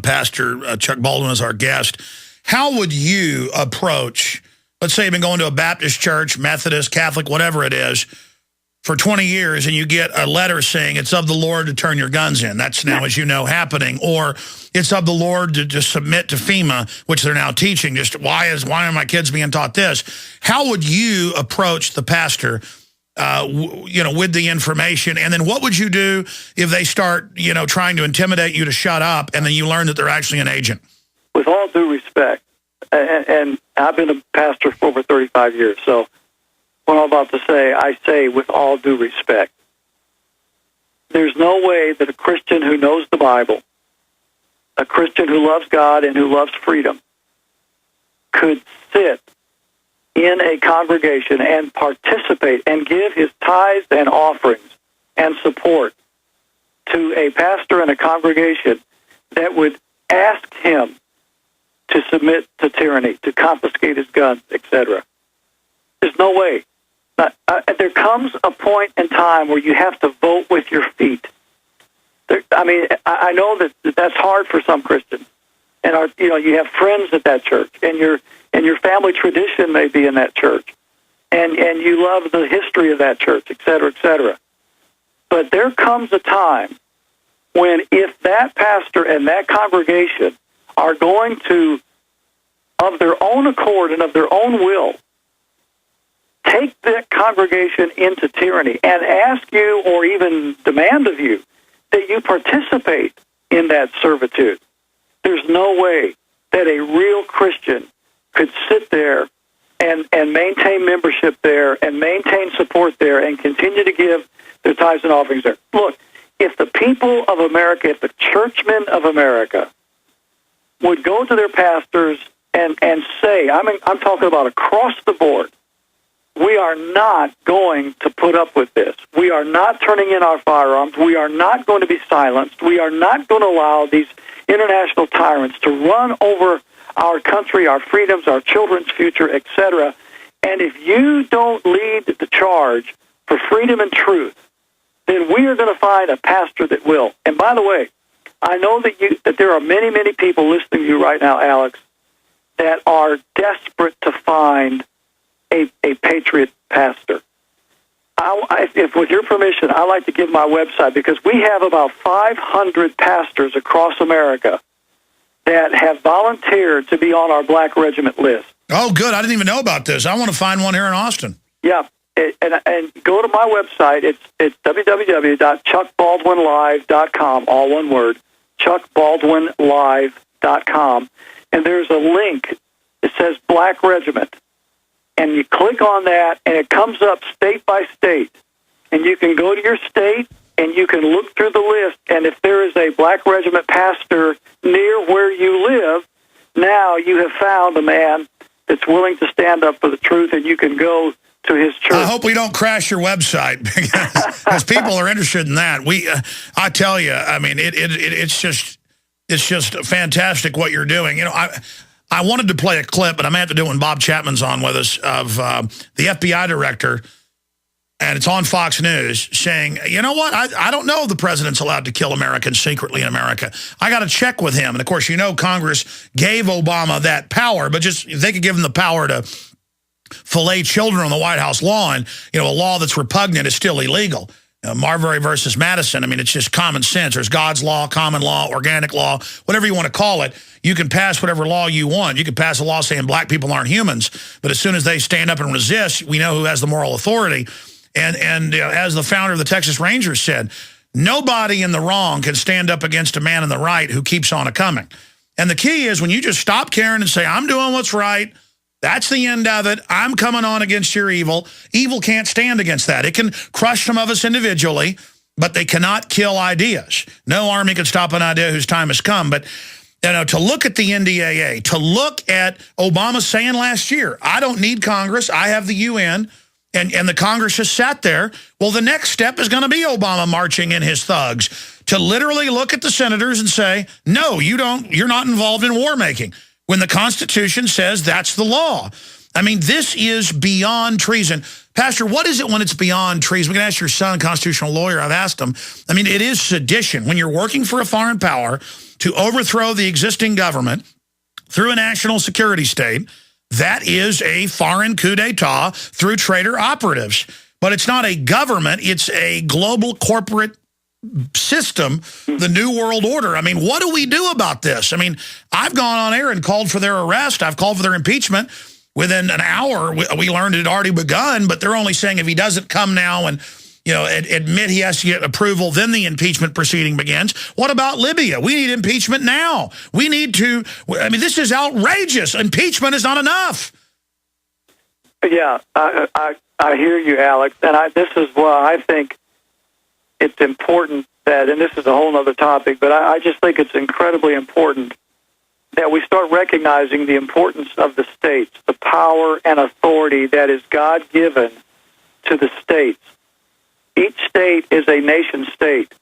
Pastor Chuck Baldwin as our guest. How would you approach, let's say you've been going to a Baptist church, Methodist, Catholic, whatever it is, for 20 years, and you get a letter saying it's of the Lord to turn your guns in. That's now, as you know, happening. Or it's of the Lord to submit to FEMA, which they're now teaching. Just why are my kids being taught this? How would you approach the pastor, with the information? And then what would you do if they start, trying to intimidate you to shut up, and then you learn that they're actually an agent? With all due respect, and I've been a pastor for over 35 years, so what I'm about to say, I say with all due respect. There's no way that a Christian who knows the Bible, a Christian who loves God and who loves freedom, could sit in a congregation and participate and give his tithes and offerings and support to a pastor and a congregation that would ask him to submit to tyranny, to confiscate his guns, etc. There's no way. There comes a point in time where you have to vote with your feet. I know that that's hard for some Christians, and you have friends at that church, and your family tradition may be in that church, and you love the history of that church, et cetera, et cetera. But there comes a time when, if that pastor and that congregation are going to, of their own accord and of their own will, take that congregation into tyranny and ask you, or even demand of you, that you participate in that servitude, there's no way that a real Christian could sit there and maintain membership there and maintain support there and continue to give their tithes and offerings there. Look, if the people of America, if the churchmen of America would go to their pastors and say, I'm talking about across the board, we are not going to put up with this. We are not turning in our firearms. We are not going to be silenced. We are not going to allow these international tyrants to run over our country, our freedoms, our children's future, etc. And if you don't lead the charge for freedom and truth, then we are going to find a pastor that will. And by the way, I know that there are many, many people listening to you right now, Alex, that are desperate to find a patriot pastor. If with your permission, I'd like to give my website, because we have about 500 pastors across America that have volunteered to be on our Black Regiment list. Oh, good. I didn't even know about this. I want to find one here in Austin. Yeah, and go to my website. It's www.chuckbaldwinlive.com, all one word, chuckbaldwinlive.com, and there's a link that says Black Regiment. And you click on that, and it comes up state by state. And you can go to your state, and you can look through the list, and if there is a Black Regiment pastor near where you live, now you have found a man that's willing to stand up for the truth, and you can go to his church. I hope we don't crash your website, because people are interested in that. I tell you, it's just fantastic what you're doing. I wanted to play a clip, but I may have to do it when Bob Chapman's on with us, of the FBI director, and it's on Fox News, saying, you know what, I don't know if the president's allowed to kill Americans secretly in America. I got to check with him. And, of course, Congress gave Obama that power, but just if they could give him the power to fillet children on the White House lawn, a law that's repugnant is still illegal. Marbury versus Madison, it's just common sense. There's God's law, common law, organic law, whatever you want to call it. You can pass whatever law you want. You can pass a law saying black people aren't humans, but as soon as they stand up and resist, we know who has the moral authority. And as the founder of the Texas Rangers said, nobody in the wrong can stand up against a man in the right who keeps on a-coming. And the key is when you just stop caring and say, I'm doing what's right, that's the end of it. I'm coming on against your evil. Evil can't stand against that. It can crush some of us individually, but they cannot kill ideas. No army can stop an idea whose time has come. But to look at the NDAA, to look at Obama saying last year, I don't need Congress, I have the UN, and the Congress just sat there. Well, the next step is going to be Obama marching in his thugs to literally look at the senators and say, no, you're not involved in war making, when the Constitution says that's the law. This is beyond treason. Pastor, what is it when it's beyond treason? We can ask your son, constitutional lawyer. I've asked him. It is sedition. When you're working for a foreign power to overthrow the existing government through a national security state. That is a foreign coup d'etat through traitor operatives. But it's not a government, it's a global corporate system, the New World Order. I mean, what do we do about this? I mean, I've gone on air and called for their arrest. I've called for their impeachment. Within an hour, we learned it had already begun, but they're only saying if he doesn't come now and, you know, admit he has to get approval, then the impeachment proceeding begins. What about Libya? We need impeachment now. We need to, I mean, this is outrageous. Impeachment is not enough. Yeah, I hear you, Alex, and this is why I think it's important that, and this is a whole other topic, but I just think it's incredibly important that we start recognizing the importance of the states, the power and authority that is God-given to the states. Each state is a nation state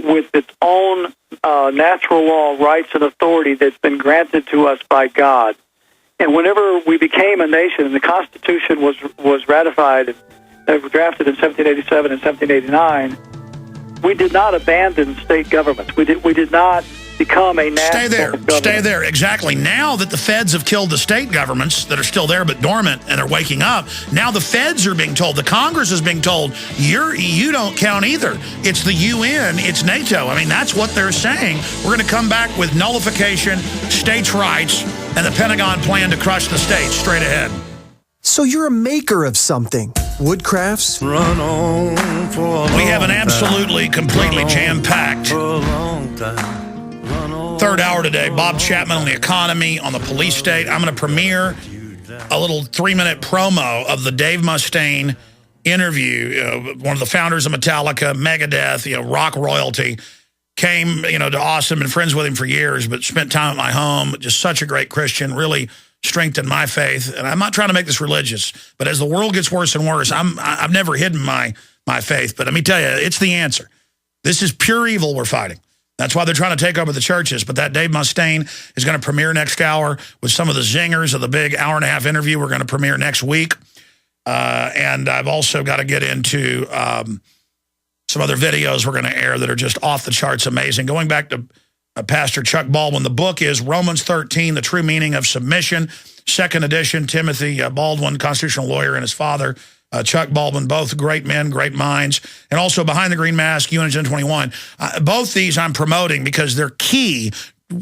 with its own natural law, rights, and authority that's been granted to us by God. And whenever we became a nation and the Constitution was ratified and drafted in 1787 and 1789, we did not abandon state governments. We did not become a national government. Stay there. Exactly. Now that the feds have killed the state governments that are still there but dormant and are waking up, now the feds are being told, the Congress is being told, you don't count either. It's the UN, it's NATO. I mean, that's what they're saying. We're going to come back with nullification, states' rights, and the Pentagon plan to crush the states straight ahead. So you're a maker of something. Woodcrafts? Run on for a long We have an absolutely, completely jam-packed third hour today. Bob Chapman on the economy, on the police state. I'm going to premiere a little 3-minute promo of the Dave Mustaine interview. One of the founders of Metallica, Megadeth, rock royalty, came, to Austin, been friends with him for years, but spent time at my home. Just such a great Christian, really strengthened my faith. And I'm not trying to make this religious, but as the world gets worse and worse, I've never hidden my faith. But let me tell you, it's the answer. This is pure evil we're fighting. That's why they're trying to take over the churches. But that Dave Mustaine is going to premiere next hour with some of the zingers of the big hour-and-a-half interview we're going to premiere next week. And I've also got to get into some other videos we're going to air that are just off the charts amazing. Going back to Pastor Chuck Baldwin, the book is Romans 13, The True Meaning of Submission, 2nd edition. Timothy Baldwin, constitutional lawyer, and his father, Chuck Baldwin, both great men, great minds. And also Behind the Green Mask, UNGen 21. Both these I'm promoting because they're key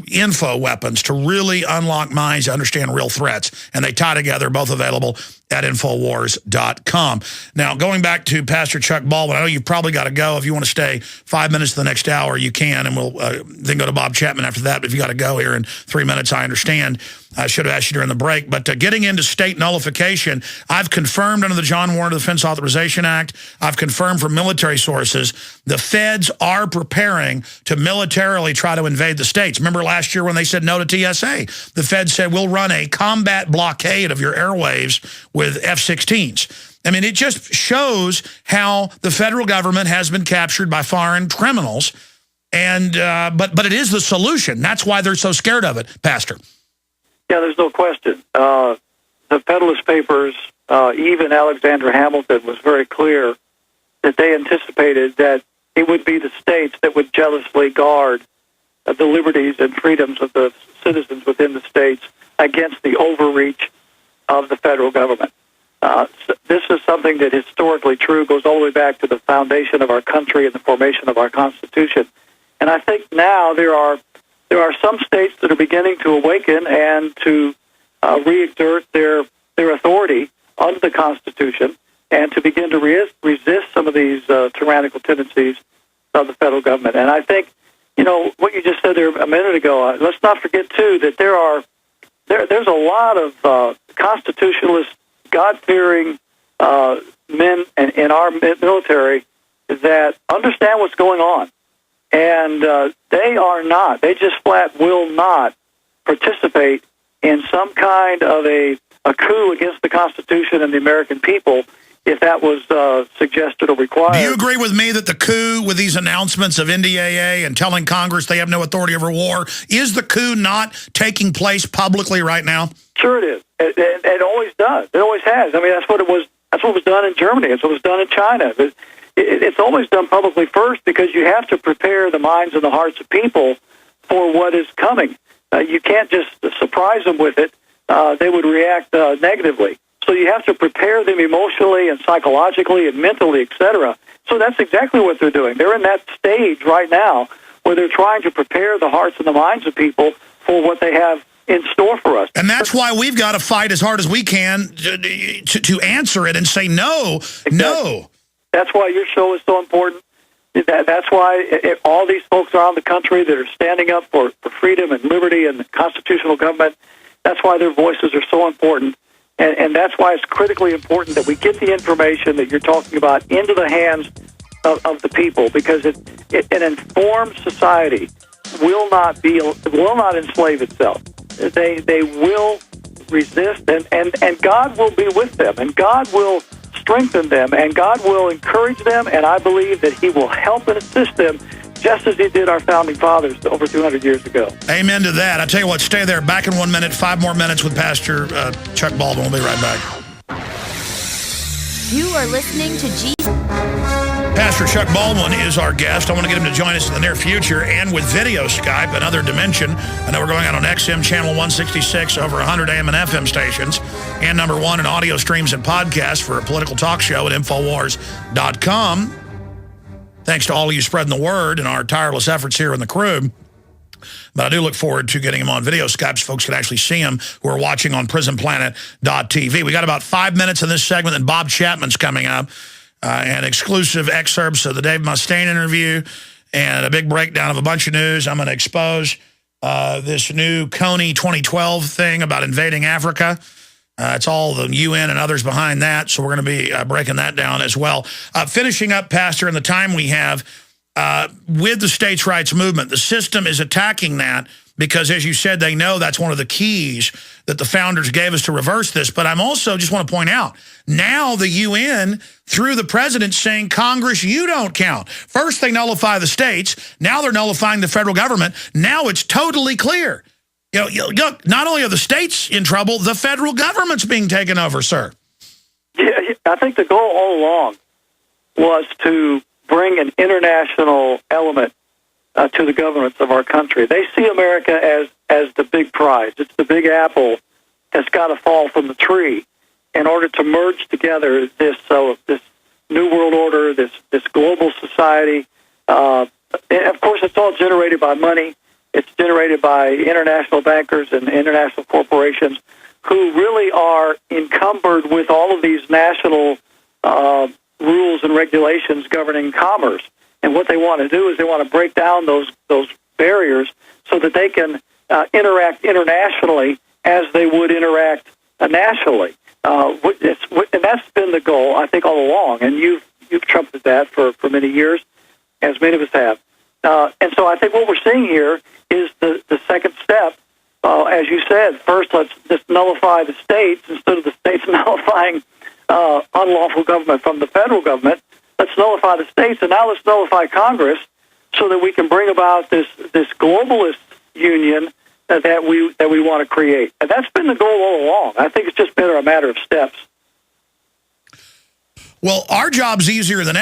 info weapons to really unlock minds to understand real threats. And they tie together, both available at Infowars.com. Now, going back to Pastor Chuck Baldwin, I know you've probably got to go. If you want to stay 5 minutes to the next hour, you can, and we'll then go to Bob Chapman after that. But if you got to go here in 3 minutes, I understand. I should have asked you during the break. But getting into state nullification, I've confirmed under the John Warner Defense Authorization Act, I've confirmed from military sources, the feds are preparing to militarily try to invade the states. Remember last year when they said no to TSA? The feds said, we'll run a combat blockade of your airwaves with F-16s. I mean, it just shows how the federal government has been captured by foreign criminals. And but it is the solution. That's why they're so scared of it, Pastor. Yeah, there's no question. The Federalist Papers, even Alexander Hamilton was very clear that they anticipated that it would be the states that would jealously guard the liberties and freedoms of the citizens within the states against the overreach of the federal government. This is something that historically true, goes all the way back to the foundation of our country and the formation of our Constitution. And I think now there are some states that are beginning to awaken and to re-exert their authority under the Constitution and to begin to resist some of these tyrannical tendencies of the federal government. And I think, what you just said there a minute ago, let's not forget, too, that there's a lot of constitutionalist, God-fearing men in our military that understand what's going on. And they just flat will not participate in some kind of a coup against the Constitution and the American people if that was suggested or required. Do you agree with me that the coup with these announcemements of NDAA and telling Congress they have no authority over war, is the coup not taking place publicly right now? Sure it is. It always does. It always has. I mean, that's what it was. That's what was done in Germany. That's what was done in China. It's always done publicly first because you have to prepare the minds and the hearts of people for what is coming. You can't just surprise them with it. They would react negatively. So you have to prepare them emotionally and psychologically and mentally, etc. So that's exactly what they're doing. They're in that stage right now where they're trying to prepare the hearts and the minds of people for what they have in store for us. And that's why we've got to fight as hard as we can to answer it and say no, exactly. No. That's why your show is so important. That's why all these folks around the country that are standing up for freedom and liberty and constitutional government, that's why their voices are so important. And that's why it's critically important that we get the information that you're talking about into the hands of the people, because an informed society will not enslave itself. They will resist, and God will be with them, and God will strengthen them, and God will encourage them, and I believe that He will help and assist them just as He did our founding fathers over 200 years ago. Amen to that. I tell you what, stay there. Back in 1 minute, 5 more minutes with Pastor Chuck Baldwin. We'll be right back. You are listening to Jesus. Pastor Chuck Baldwin is our guest. I want to get him to join us in the near future and with video Skype, another dimension. I know we're going out on XM channel 166, over 100 AM and FM stations, and number 1 in audio streams and podcasts for a political talk show at Infowars.com. Thanks to all of you spreading the word and our tireless efforts here in the crew. But I do look forward to getting him on video Skype so folks can actually see him who are watching on Prisonplanet.tv. We got about 5 minutes in this segment, and Bob Chapman's coming up. And exclusive excerpts of the Dave Mustaine interview and a big breakdown of a bunch of news. I'm going to expose this new Coney 2012 thing about invading Africa. It's all the UN and others behind that, so we're going to be breaking that down as well. Finishing up, Pastor, in the time we have, with the states' rights movement, the system is attacking that because, as you said, they know that's one of the keys that the founders gave us to reverse this. But I'm also just want to point out, now the UN, through the president, saying, Congress, you don't count. First, they nullify the states. Now they're nullifying the federal government. Now it's totally clear. Look, not only are the states in trouble, the federal government's being taken over, sir. Yeah, I think the goal all along was to bring an international element to the governments of our country. They see America as the big prize. It's the big apple that's got to fall from the tree in order to merge together this new world order, this global society. And of course, it's all generated by money. It's generated by international bankers and international corporations who really are encumbered with all of these national rules and regulations governing commerce. And what they want to do is they want to break down those barriers so that they can interact internationally as they would interact nationally. And that's been the goal, I think, all along. And you've trumpeted that for many years, as many of us have. And so I think what we're seeing here is the second step. As you said, first let's just nullify the states instead of the states nullifying unlawful government from the federal government. Let's nullify the states, and now let's nullify Congress so that we can bring about this globalist union that we want to create. And that's been the goal all along. I think it's just been a matter of steps. Well, our job's easier than